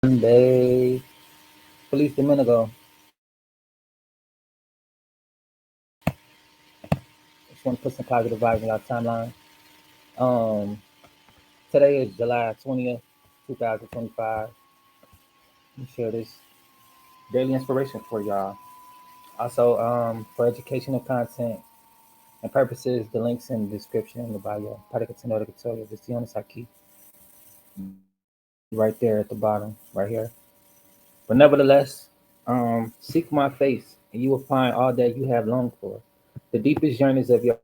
Monday. Feliz Domingo. Just want to put some positive vibes in our timeline. Um, Today is July 20th, 2025. Let me share this daily inspiration for y'all. Also, for educational content and purposes, the links in the description in the bio. Para que tenha que tell you, honest aqui, right there at the bottom, right here. But nevertheless, seek my face, and you will find all that you have longed for. The deepest journeys of your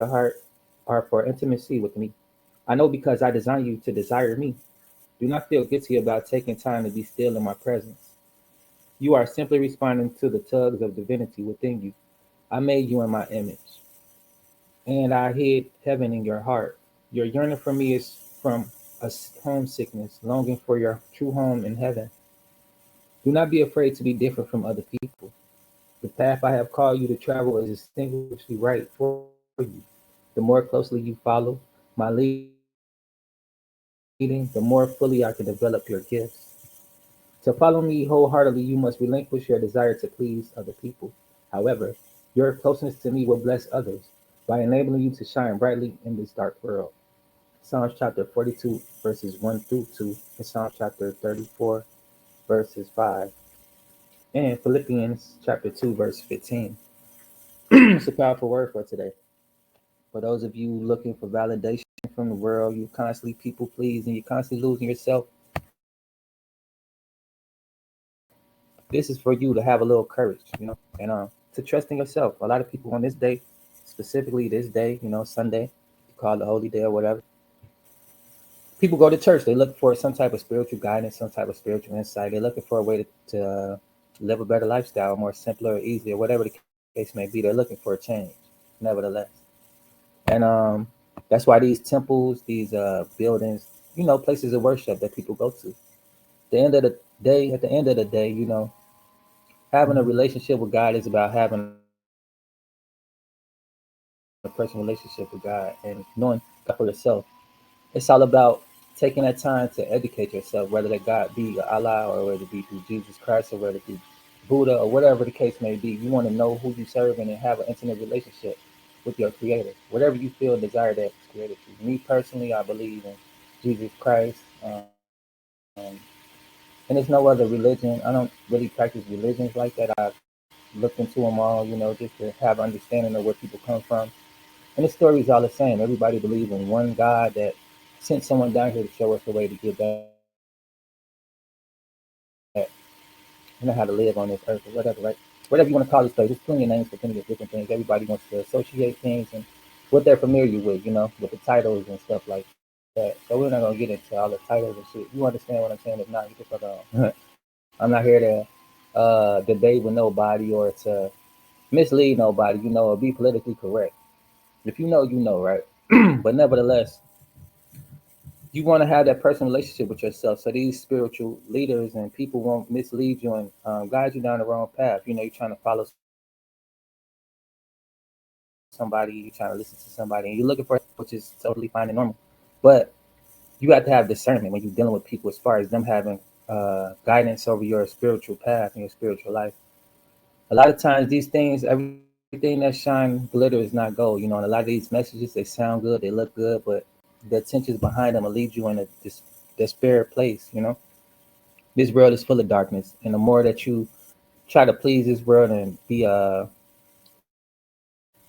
heart are for intimacy with me. I know because I designed you to desire me. Do not feel guilty about taking time to be still in my presence. You are simply responding to the tugs of divinity within you. I made you in my image, and I hid heaven in your heart. Your yearning for me is from a homesickness, longing for your true home in heaven. Do not be afraid to be different from other people. The path I have called you to travel is distinguishedly right for you. The more closely you follow my leading, the more fully I can develop your gifts. To follow me wholeheartedly, you must relinquish your desire to please other people. However, your closeness to me will bless others by enabling you to shine brightly in this dark world. Psalms chapter 42, verses 1 through 2, and Psalms chapter 34, verses 5, and Philippians chapter 2, verse 15. It's a powerful word for today. For those of you looking for validation from the world, you constantly people please and you're constantly losing yourself. This is for you to have a little courage, and to trust in yourself. A lot of people on this day, specifically this day, Sunday, you call it the holy day or whatever. People go to church. They look for some type of spiritual guidance, some type of spiritual insight. They're looking for a way to live a better lifestyle, more simpler or easier, whatever the case may be. They're looking for a change, nevertheless. And that's why these temples, these buildings, places of worship that people go to. At the end of the day, having a relationship with God is about having a personal relationship with God and knowing God for yourself. It's all about taking that time to educate yourself, whether that God be Allah or whether it be through Jesus Christ or whether it be Buddha or whatever the case may be. You want to know who you serve and have an intimate relationship with your Creator, whatever you feel and desire that was created to you. Me personally, I believe in Jesus Christ, and there's no other religion. I don't really practice religions like that. I've looked into them all, just to have understanding of where people come from. And the story is all the same. Everybody believes in one God that sent someone down here to show us the way to get back, how to live on this earth or whatever, right? Whatever you want to call this place. There's plenty of names for plenty of different things. Everybody wants to associate things and what they're familiar with, with the titles and stuff like that. So we're not gonna get into all the titles and shit. You understand what I'm saying? If not, you can fuck on. I'm not here to debate with nobody or to mislead nobody, or be politically correct. If you know, you know, right? But nevertheless, you want to have that personal relationship with yourself. So these spiritual leaders and people won't mislead you and guide you down the wrong path. You're trying to follow somebody, you're trying to listen to somebody, and you're looking for information, which is totally fine and normal. But you have to have discernment when you're dealing with people as far as them having guidance over your spiritual path and your spiritual life. A lot of times these things, everything that shine glitter is not gold, and a lot of these messages, they sound good, they look good, but the intentions behind them will lead you in a despair place. This world is full of darkness, and the more that you try to please this world and be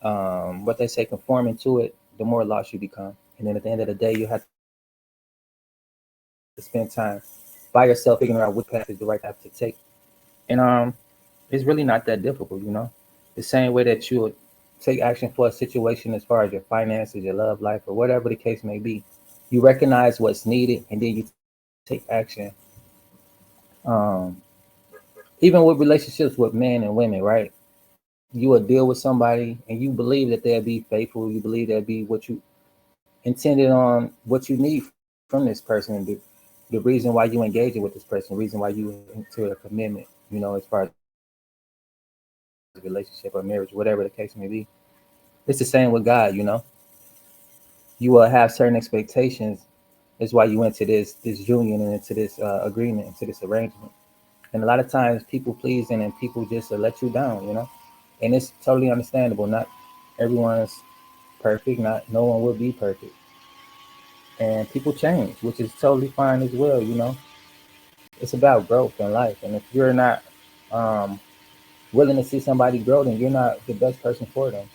what they say conforming to it, the more lost you become. And then at the end of the day, you have to spend time by yourself figuring out which path is the right path to take. And it's really not that difficult. The same way that you would take action for a situation as far as your finances, your love life, or whatever the case may be. You recognize what's needed and then you take action. Um, Even with relationships with men and women, right? You will deal with somebody and you believe that they'll be faithful. You believe they'll be what you intended on, what you need from this person. The reason why you engage with this person, the reason why you into a commitment, as far as a relationship or marriage, whatever the case may be. It's the same with God. You will have certain expectations and certain things that you want from this person. That's why you into this union and into this agreement, into this arrangement. And a lot of times people pleasing and people just let you down, you know. And it's totally understandable. Not everyone's perfect. Not no one will be perfect. And people change, which is totally fine as well, you know. It's about growth in life. And if you're not um, willing to see somebody grow, then you're not the best person for them.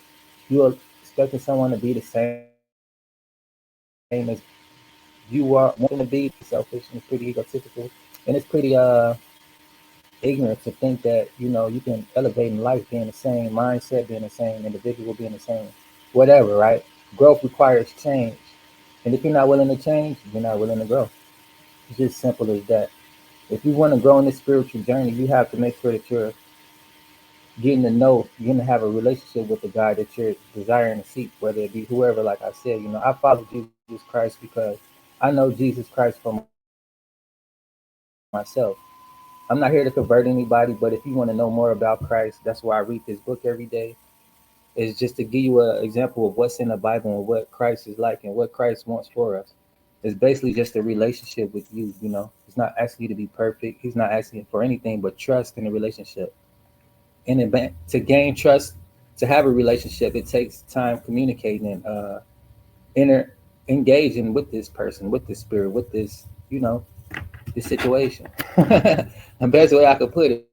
You're expecting someone to be the same as you are, want them to be. Selfish and it's pretty egotistical, and it's pretty ignorant to think that you can elevate in life being the same mindset, being the same individual, being the same whatever, right? Growth requires change, and if you're not willing to change, you're not willing to grow. It's just simple as that. If you want to grow in this spiritual journey, you have to make sure that you're getting to know, you're gonna have a relationship with the guy that you're desiring to seek, whether it be whoever. Like I said, I follow Jesus Christ because I know Jesus Christ for myself. I'm not here to convert anybody, but if you want to know more about Christ, that's why I read this book every day. Is just to give you an example of what's in the Bible and what Christ is like and what Christ wants for us. It's basically just a relationship with you. It's not asking you to be perfect. He's not asking for anything but trust in the relationship. And to gain trust, to have a relationship, it takes time communicating and inter engaging with this person, with this spirit, with this situation. The best way I could put it,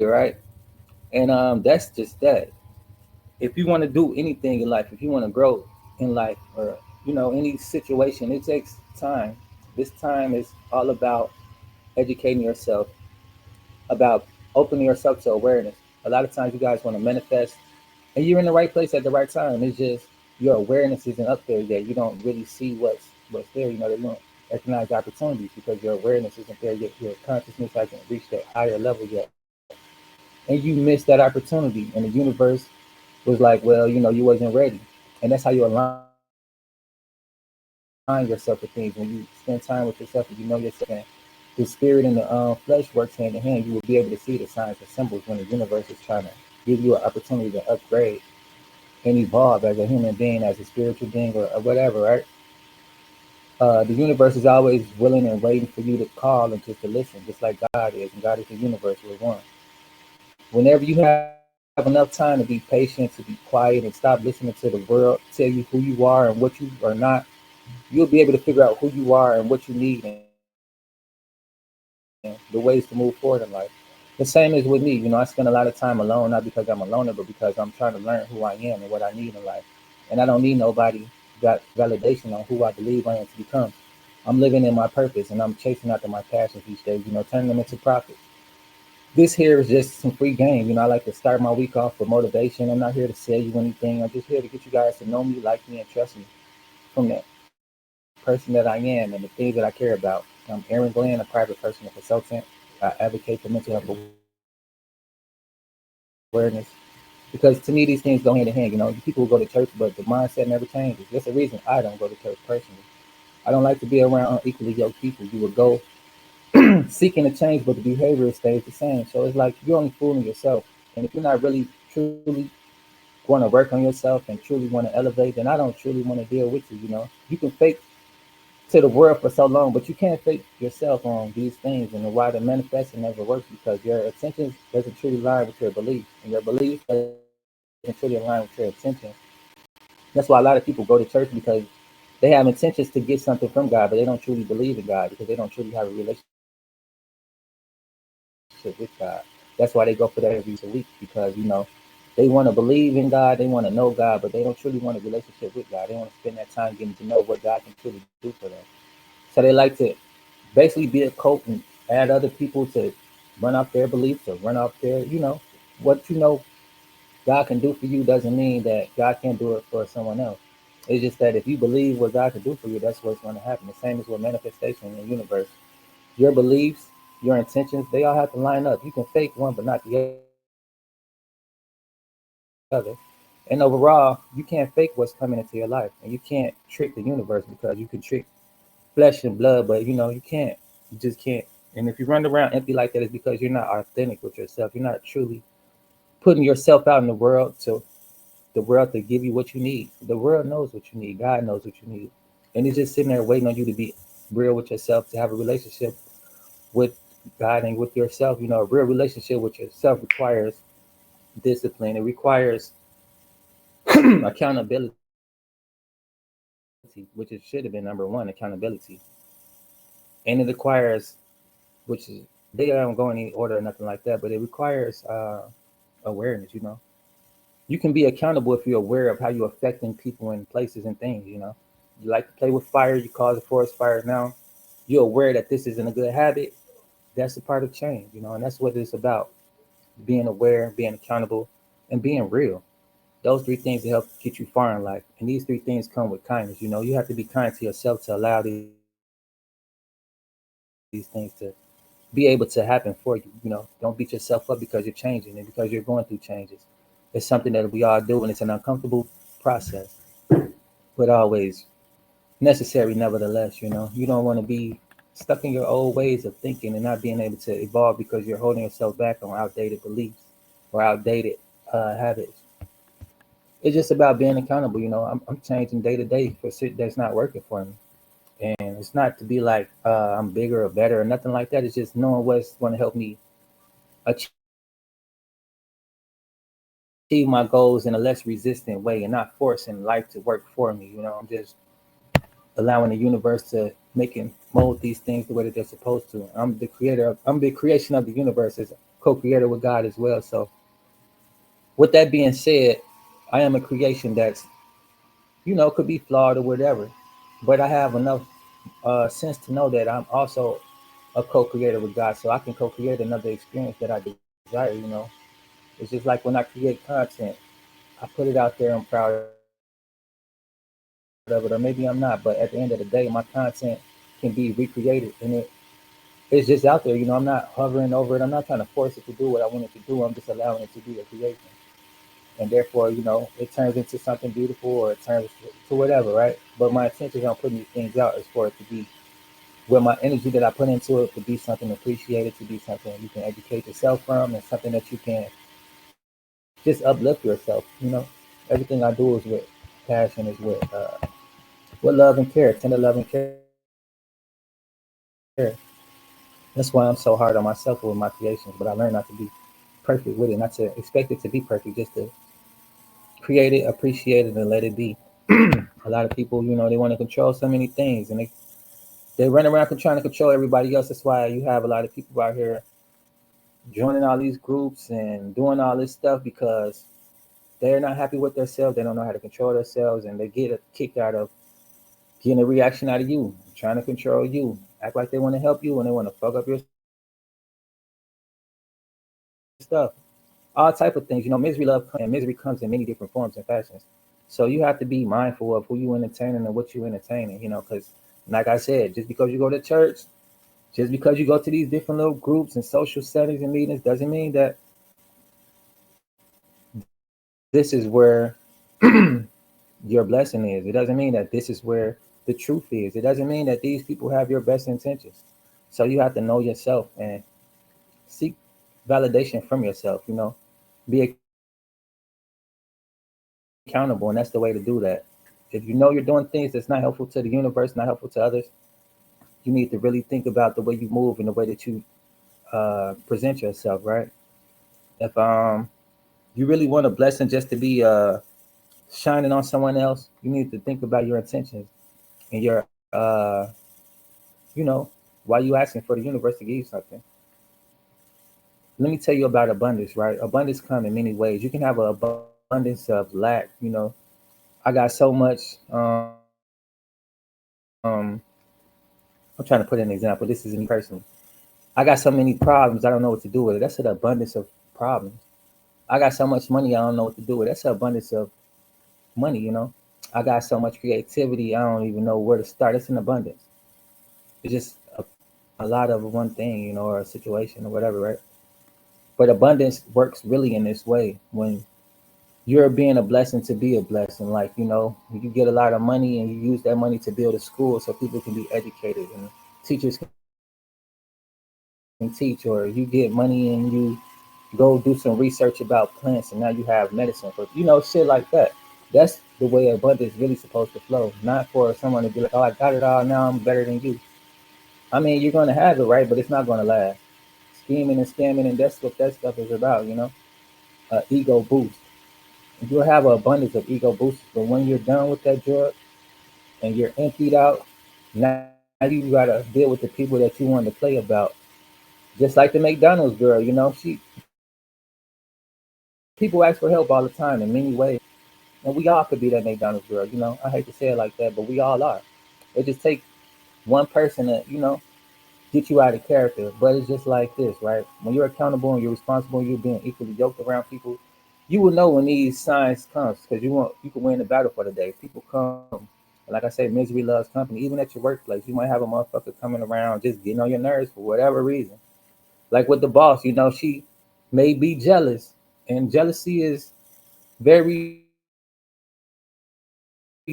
right? And that's just that. If you want to do anything in life, if you want to grow in life, or any situation, it takes time. This time is all about educating yourself, about opening yourself to awareness. A lot of times you guys want to manifest, and you're in the right place at the right time. It's just your awareness isn't up there yet. You don't really see what's there. They don't recognize opportunities because your awareness isn't there yet. Your consciousness hasn't reached that higher level yet, and you missed that opportunity. And the universe was like, well, you wasn't ready, and that's how you align yourself with things. When you spend time with yourself and you know yourself, and the spirit and the flesh works hand in hand, you will be able to see the signs and symbols when the universe is trying to give you an opportunity to upgrade and evolve as a human being, as a spiritual being, or whatever, right? The universe is always willing and waiting for you to call and just to listen, just like God is, and God is the universe. We're one. Whenever you have enough time to be patient, to be quiet, and stop listening to the world tell you who you are and what you are not, you'll be able to figure out who you are and what you need and the ways to move forward in life. The same is with me. I spend a lot of time alone, not because I'm a loner, but because I'm trying to learn who I am and what I need in life. And I don't need nobody validation on who I believe I am to become. I'm living in my purpose and I'm chasing after my passions each day, turning them into profit. This here is just some free game. I like to start my week off with motivation. I'm not here to sell you anything. I'm just here to get you guys to know me, like me, and trust me from that person that I am and the things that I care about. I'm Aaron Glenn, a private person, a consultant. I advocate for mental health awareness because to me these things go hand in hand. People will go to church, but the mindset never changes. That's the reason I don't go to church personally. I don't like to be around unequally yoked people. You will go seeking to change, but the behavior stays the same. So it's like you're only fooling yourself. And if you're not really truly want to work on yourself and truly want to elevate, then I don't truly want to deal with you. You can fake to the world for so long, but you can't fake yourself on these things. And why the manifesting never works because your intentions doesn't truly line with your belief, and your belief doesn't truly align with your intentions. That's why a lot of people go to church because they have intentions to get something from God, but they don't truly believe in God because they don't truly have a relationship with God. That's why they go for that every week because they want to believe in God. They want to know God, but they don't truly want a relationship with God. They want to spend that time getting to know what God can truly do for them. So they like to basically be a cult and add other people to run off their beliefs or run off what what God can do for you doesn't mean that God can't do it for someone else. It's just that if you believe what God can do for you, that's what's going to happen. The same as with manifestation in the universe. Your beliefs, your intentions, they all have to line up. You can fake one, but not the other. And overall, you can't fake what's coming into your life. And you can't trick the universe because you can trick flesh and blood, but you can't. You just can't. And if you run around empty like that, it's because you're not authentic with yourself. You're not truly putting yourself out in the world to give you what you need. The world knows what you need. God knows what you need. And it's just sitting there waiting on you to be real with yourself, to have a relationship with God and with yourself. A real relationship with yourself requires discipline. It requires accountability, which it should have been number one, accountability. And it requires, which is, they don't go in any order or nothing like that, but it requires awareness. You can be accountable if you're aware of how you're affecting people and places and things. You like to play with fire, you cause a forest fire now. You're aware that this isn't a good habit. That's a part of change, and that's what it's about. Being aware, being accountable, and being real. Those three things will help get you far in life. And these three things come with kindness. You have to be kind to yourself to allow these things to be able to happen for you. Don't beat yourself up because you're changing and because you're going through changes. It's something that we all do, and it's an uncomfortable process, but always necessary nevertheless. You don't want to be stuck in your old ways of thinking and not being able to evolve because you're holding yourself back on outdated beliefs or outdated habits. It's just about being accountable. I'm changing day to day for shit that's not working for me. And it's not to be like I'm bigger or better or nothing like that. It's just knowing what's going to help me achieve my goals in a less resistant way and not forcing life to work for me. I'm just allowing the universe to make and mold these things the way that they're supposed to. I'm the creator. I'm the creation of the universe as co-creator with God as well. So with that being said, I am a creation that's could be flawed or whatever, but I have enough sense to know that I'm also a co-creator with God, so I can co-create another experience that I desire. It's just like when I create content, I put it out there, I'm proud of it, or maybe I'm not, but at the end of the day, my content can be recreated, and it's just out there. I'm not hovering over it. I'm not trying to force it to do what I want it to do. I'm just allowing it to be a creation. And therefore, it turns into something beautiful or it turns to whatever, right? But my intentions on putting these things out is for it to be where my energy that I put into it to be something appreciated, to be something you can educate yourself from, and something that you can just uplift yourself. Everything I do is with passion, is with love and care, tender love and care. That's why I'm so hard on myself with my creations, but I learned not to be perfect with it, not to expect it to be perfect, just to create it, appreciate it, and let it be. A lot of people, they want to control so many things, and they run around trying to control everybody else. That's why you have a lot of people out here joining all these groups and doing all this stuff because they're not happy with themselves. They don't know how to control themselves, and they get a kick out of getting a reaction out of you, trying to control you, act like they want to help you, and they want to fuck up your stuff. All type of things. Misery, love, and misery comes in many different forms and fashions. So you have to be mindful of who you entertaining and what you entertaining. Because, like I said, just because you go to church, just because you go to these different little groups and social settings and meetings, doesn't mean that this is where your blessing is. It doesn't mean that this is where the truth is. It doesn't mean that these people have your best intentions. So you have to know yourself and seek validation from yourself. Be accountable, and that's the way to do that. If you know you're doing things that's not helpful to the universe, not helpful to others, you need to really think about the way you move and the way that you present yourself, right? If you really want a blessing just to be shining on someone else, you need to think about your intentions and you know, why you asking for the universe to give you something. Let me tell you about abundance, right? Abundance come in many ways. You can have an abundance of lack. I got so much. I'm trying to put an example. This is me personally. I got so many problems. I don't know what to do with it. That's an abundance of problems. I got so much money. I don't know what to do with it. That's an abundance of money. I got so much creativity. I don't even know where to start. It's an abundance. It's just a lot of one thing, or a situation or whatever, right? But abundance works really in this way when you're being a blessing to be a blessing. Like, you get a lot of money and you use that money to build a school so people can be educated and teachers can teach, or you get money and you go do some research about plants and now you have medicine for shit like that. That's abundance. the way abundance really supposed to flow. Not for someone to be like, oh, I got it all now, I'm better than you. I mean, you're gonna have it, right? But it's not gonna last. Scheming and scamming, and that's what that stuff is about, ego boost. You'll have an abundance of ego boosts, but when you're done with that drug and you're emptied out, now you gotta deal with the people that you wanted to play about. Just like the McDonald's girl, people ask for help all the time in many ways. And we all could be that McDonald's girl. I hate to say it like that, but we all are. It just takes one person to get you out of character. But it's just like this, right? When you're accountable and you're responsible and you're being equally yoked around people, you will know when these signs comes because you can win the battle for the day. People come. And like I say, misery loves company. Even at your workplace, you might have a motherfucker coming around just getting on your nerves for whatever reason. Like with the boss, she may be jealous, and jealousy is very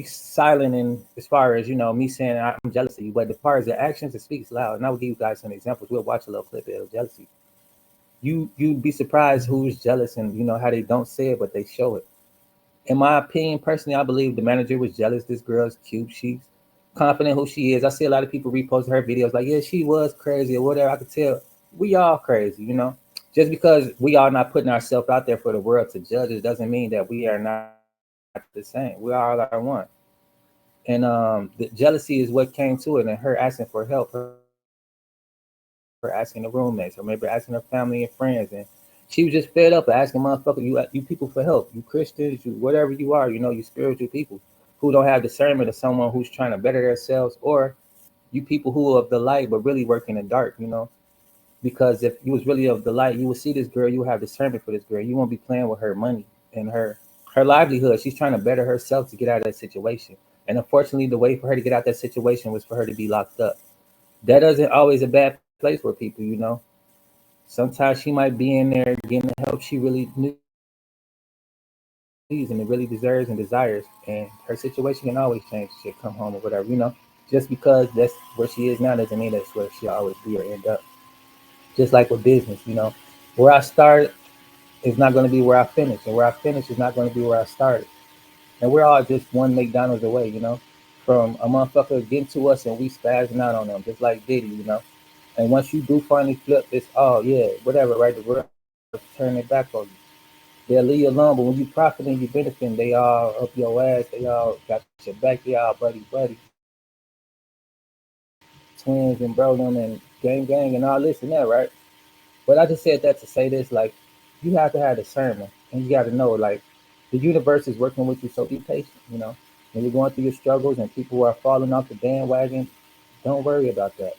silent in as far as me saying I'm jealous of you, but the far as the actions, it speaks loud. And I will give you guys some examples. We'll watch a little clip of jealousy. You'd be surprised who's jealous and how they don't say it, but they show it. In my opinion, personally, I believe the manager was jealous. This girl's cute. She's confident who she is. I see a lot of people repost her videos like, yeah, she was crazy or whatever. I could tell we all crazy. Just because we are not putting ourselves out there for the world to judge us doesn't mean that we are not the same. We all are one. And the jealousy is what came to it, and her asking for help, her asking the roommates, or maybe asking her family and friends, and she was just fed up of asking motherfucker, you people for help. You Christians, you whatever you are, you spiritual people who don't have discernment of someone who's trying to better themselves, or you people who are of the light but really work in the dark. Because if you was really of the light, you would see this girl, you would have discernment for this girl. You won't be playing with her money and her livelihood. She's trying to better herself to get out of that situation. And unfortunately, the way for her to get out that situation was for her to be locked up. That doesn't always a bad place for people. Sometimes she might be in there getting the help she really needs and it really deserves and desires. And her situation can always change. She'll come home or whatever. Just because that's where she is now doesn't mean that's where she'll always be or end up. Just like with business. Where I start is not going to be where I finish, and where I finish is not going to be where I started. And we're all just one McDonald's away, from a motherfucker getting to us and we spazzing out on them, just like Diddy. And once you do finally flip, it's yeah, whatever, right? The world turn it back on you. They'll leave you alone, but when you profiting, you benefiting, they all up your ass, they all got your back, they all buddy, twins and bro them and gang and all this and that, right? But I just said that to say this, like, you have to have discernment and you got to know, like, the universe is working with you, so be patient. When you're going through your struggles and people are falling off the bandwagon, don't worry about that.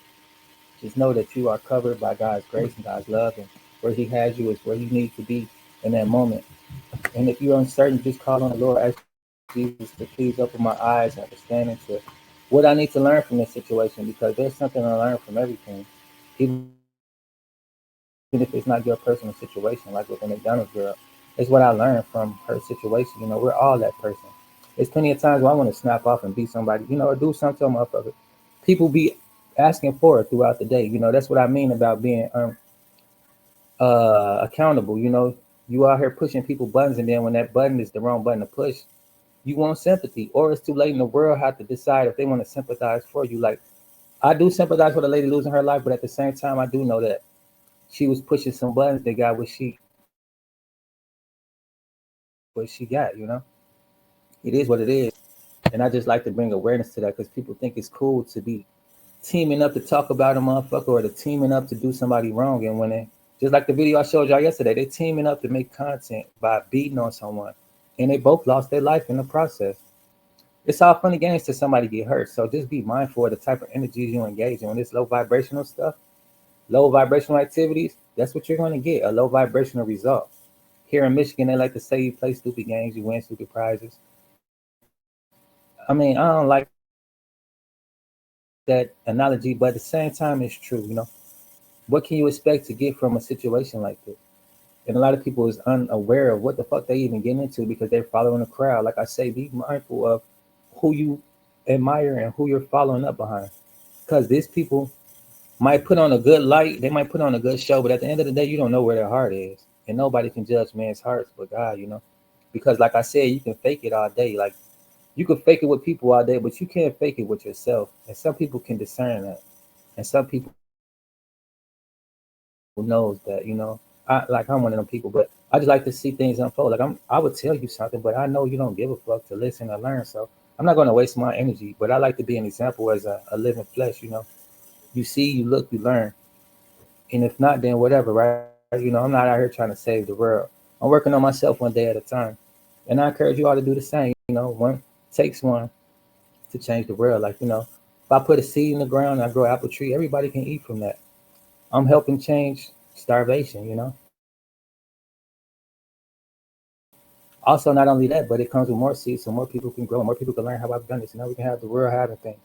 Just know that you are covered by God's grace and God's love, and where He has you is where you need to be in that moment. And if you're uncertain, just call on the Lord, ask Jesus to please open my eyes and understanding to what I need to learn from this situation, because there's something to learn from everything, even if it's not your personal situation. Like with the McDonald's girl, it's what I learned from her situation. We're all that person. There's plenty of times where I want to snap off and beat somebody, or do something to a motherfucker. People be asking for it throughout the day. That's what I mean about being accountable. You out here pushing people buttons, and then when that button is the wrong button to push, you want sympathy, or it's too late, and the world have to decide if they want to sympathize for you. Like, I do sympathize with a lady losing her life, but at the same time, I do know that she was pushing some buttons that got what she got. It is what it is, and I just like to bring awareness to that because people think it's cool to be teaming up to talk about a motherfucker or to teaming up to do somebody wrong, and when they just like the video I showed y'all yesterday, they teaming up to make content by beating on someone, and they both lost their life in the process. It's all funny games till somebody get hurt. So just be mindful of the type of energies you engage in. When it's low vibrational stuff, low vibrational activities, that's what you're going to get, a low vibrational result. Here in Michigan, they like to say you play stupid games, you win stupid prizes. I mean, I don't like that analogy, but at the same time, it's true. What can you expect to get from a situation like this? And a lot of people is unaware of what the fuck they even getting into because they're following the crowd. Like I say, be mindful of who you admire and who you're following up behind. Because these people might put on a good light, they might put on a good show, but at the end of the day, you don't know where their heart is. And nobody can judge man's hearts but God. Because like I said, you can fake it all day. Like You can fake it with people all day, but you can't fake it with yourself. And some people can discern that. And some people knows that, I'm one of them people, but I just like to see things unfold. I would tell you something, but I know you don't give a fuck to listen or learn. So I'm not going to waste my energy, but I like to be an example as a living flesh. You see, you look, you learn. And if not, then whatever, right? I'm not out here trying to save the world. I'm working on myself one day at a time. And I encourage you all to do the same. One takes one to change the world. If I put a seed in the ground and I grow an apple tree, everybody can eat from that. I'm helping change starvation. Also, not only that, but it comes with more seeds so more people can grow, more people can learn how I've done this. We can have the world having things.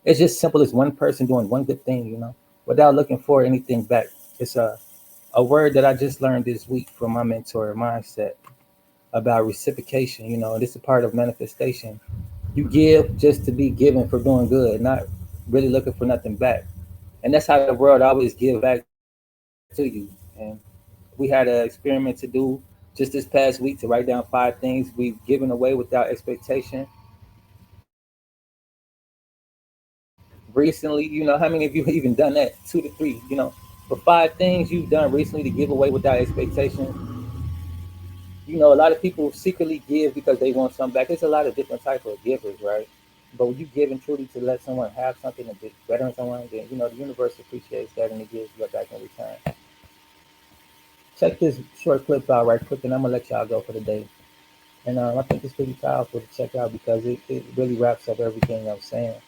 It's just simple as one person doing one good thing, without looking for anything back. It's a word that I just learned this week from my mentor, Mindset, about reciprocation, and this is part of manifestation. You give just to be given for doing good, not really looking for nothing back. And that's how the world always gives back to you. And we had an experiment to do just this past week to write down 5 things we've given away without expectation. Recently, how many of you have even done that? 2 to 3, but 5 things you've done recently to give away without expectation. A lot of people secretly give because they want something back. There's a lot of different type of givers, right? But when you give and truly to let someone have something to be better than someone, then the universe appreciates that and it gives you back in return. Check this short clip out right quick, and I'm gonna let y'all go for the day. And I think it's pretty powerful to check out because it really wraps up everything I'm saying.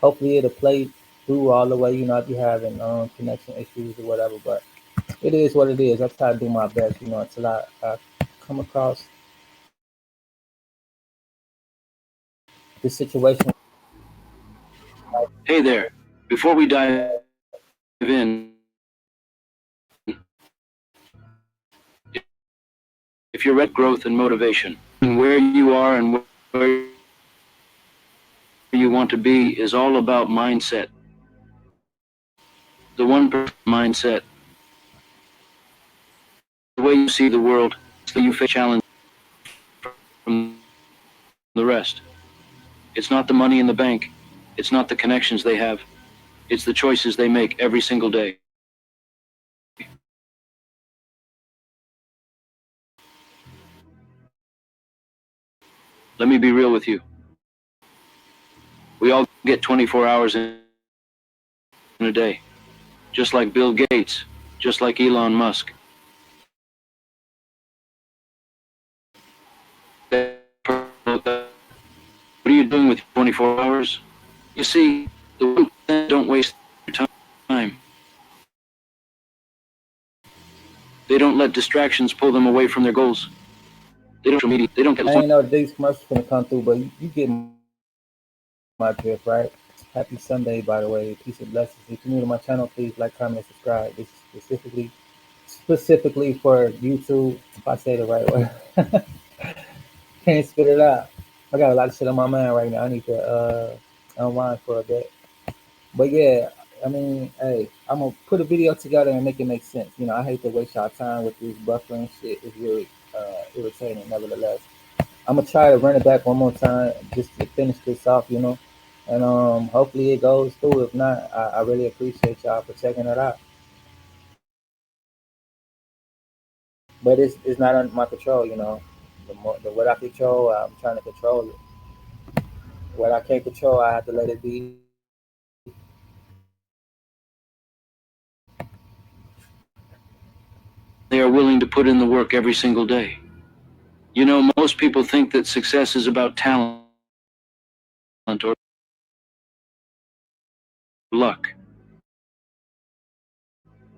Hopefully it'll play through all the way, if you're having connection issues or whatever. But it is what it is. I try to do my best, until I come across this situation. Hey there. Before we dive in, if you're at growth and motivation, and where you are and where you want to be is all about mindset. The mindset, the way you see the world, so you face challenge from the rest. It's not the money in the bank. It's not the connections they have. It's the choices they make every single day. Let me be real with you. We all get 24 hours in a day. Just like Bill Gates, just like Elon Musk. What are you doing with 24 hours? You see, the 1% don't waste their time. They don't let distractions pull them away from their goals. They don't media. They don't get. I ain't know these commercials gonna come through, but you get my drift, right? Happy Sunday, by the way. Peace and blessings. If you're new to my channel, please like, comment, and subscribe. This is specifically for YouTube. If I say the right way, can't spit it out. I got a lot of shit on my mind right now. I need to unwind for a bit. But yeah, I mean, hey, I'm gonna put a video together and make it make sense. I hate to waste y'all time with this buffering shit. It's really irritating, nevertheless. I'm gonna try to run it back one more time just to finish this off. And hopefully it goes through. If not, I really appreciate y'all for checking it out. But it's not under my control. The what I control, I'm trying to control it. What I can't control, I have to let it be. They are willing to put in the work every single day. Most people think that success is about talent or luck.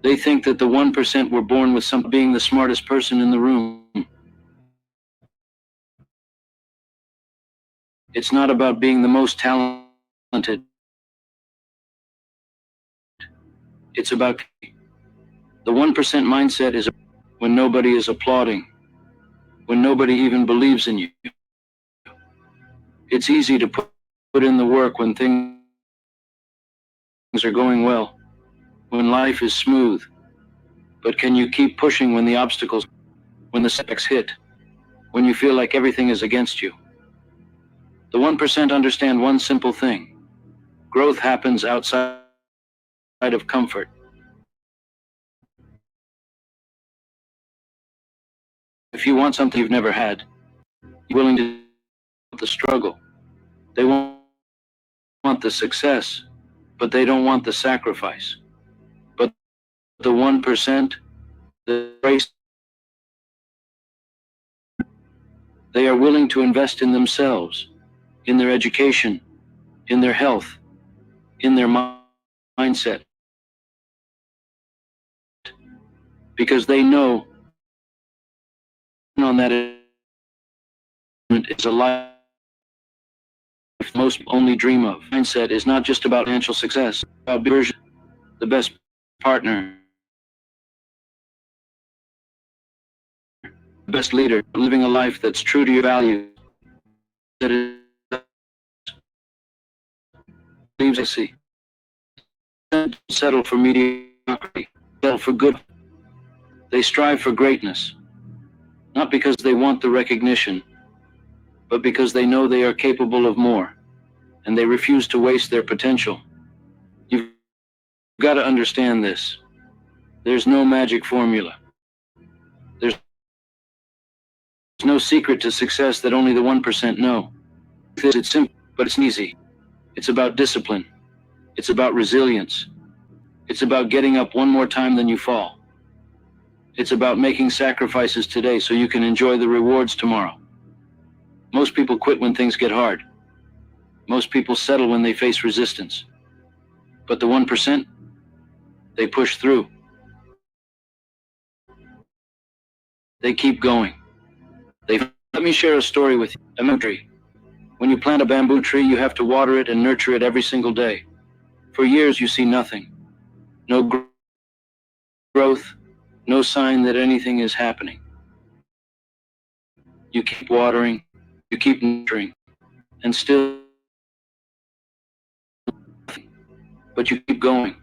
They think that the 1% were born with some being the smartest person in the room. It's not about being the most talented. It's about the 1% mindset is when nobody is applauding, when nobody even believes in you. It's easy to put in the work when things are going well, when life is smooth. But can you keep pushing when the obstacles, when the setbacks hit, when you feel like everything is against you? The 1% understand one simple thing. Growth happens outside of comfort. If you want something you've never had, you're willing to the struggle. They want the success, but they don't want the sacrifice. But the 1%, the race, they are willing to invest in themselves, in their education, in their health, in their mindset, because they know on that is a life most only dream of. Mindset is not just about financial success, about version, the best partner, the best leader, living a life that's true to your values, that is leaves I see. Settle for mediocrity, settle for good. They strive for greatness, not because they want the recognition, but because they know they are capable of more, and they refuse to waste their potential. You've got to understand this. There's no magic formula. There's no secret to success that only the 1% know. It's simple, but it's easy. It's about discipline. It's about resilience. It's about getting up one more time than you fall. It's about making sacrifices today so you can enjoy the rewards tomorrow. Most people quit when things get hard. Most people settle when they face resistance. But the 1%, they push through. They keep going. Let me share a story with you. A bamboo tree. When you plant a bamboo tree, you have to water it and nurture it every single day. For years, you see nothing. No growth, no sign that anything is happening. You keep watering, you keep nurturing, and still, but you keep going.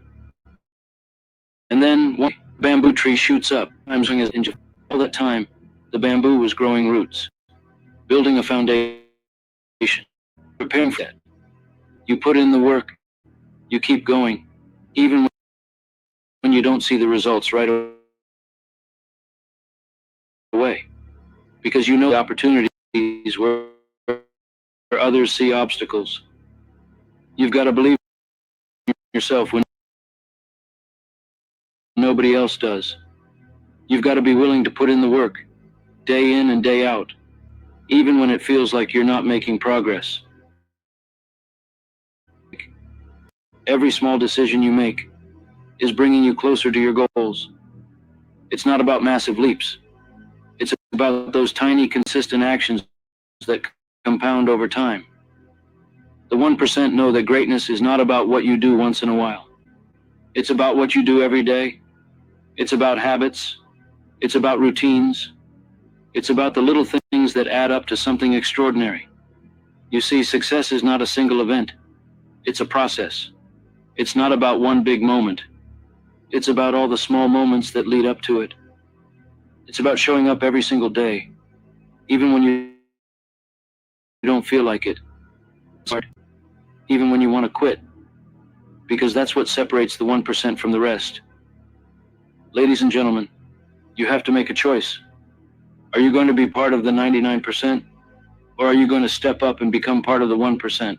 And then one bamboo tree shoots up. All that time, the bamboo was growing roots, building a foundation, preparing for that. You put in the work, you keep going, even when you don't see the results right away, because you know the opportunities where others see obstacles. You've got to believe in yourself when nobody else does. You've got to be willing to put in the work, day in and day out, even when it feels like you're not making progress. Every small decision you make is bringing you closer to your goals. It's not about massive leaps. It's about those tiny, consistent actions that compound over time. The 1% know that greatness is not about what you do once in a while. It's about what you do every day. It's about habits. It's about routines. It's about the little things that add up to something extraordinary. You see, success is not a single event. It's a process. It's not about one big moment. It's about all the small moments that lead up to it. It's about showing up every single day, even when you don't feel like it. It's hard, even when you want to quit, because that's what separates the 1% from the rest. Ladies and gentlemen, you have to make a choice. Are you going to be part of the 99%, or are you going to step up and become part of the 1%?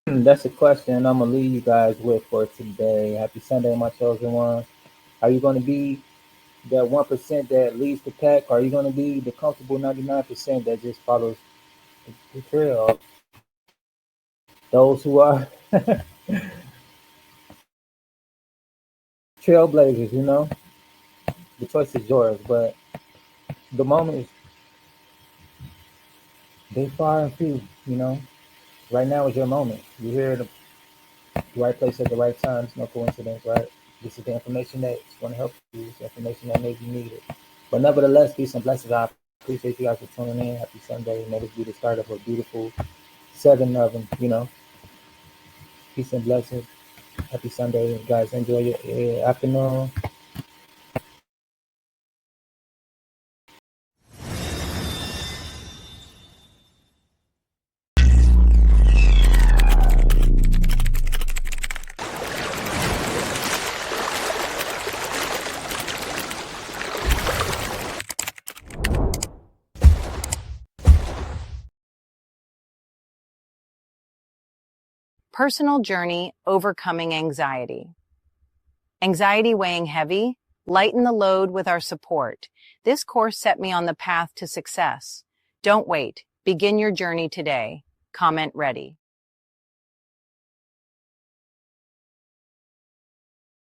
That's a question I'm gonna leave you guys with for today. Happy Sunday, my chosen ones. Are you gonna be that 1% that leads the pack, or are you gonna be the comfortable 99% that just follows the trail? Those who are trailblazers, the choice is yours, but the moment is they far and few. Right now is your moment. You're here at the right place at the right time. It's no coincidence, right? This is the information that's going to help you. It's the information that may be needed. But nevertheless, peace and blessings. I appreciate you guys for tuning in. Happy Sunday. May this be the start of a beautiful 7 of them. Peace and blessings. Happy Sunday. Guys, enjoy your afternoon. Personal Journey Overcoming Anxiety. Anxiety weighing heavy? Lighten the load with our support. This course set me on the path to success. Don't wait. Begin your journey today. Comment ready.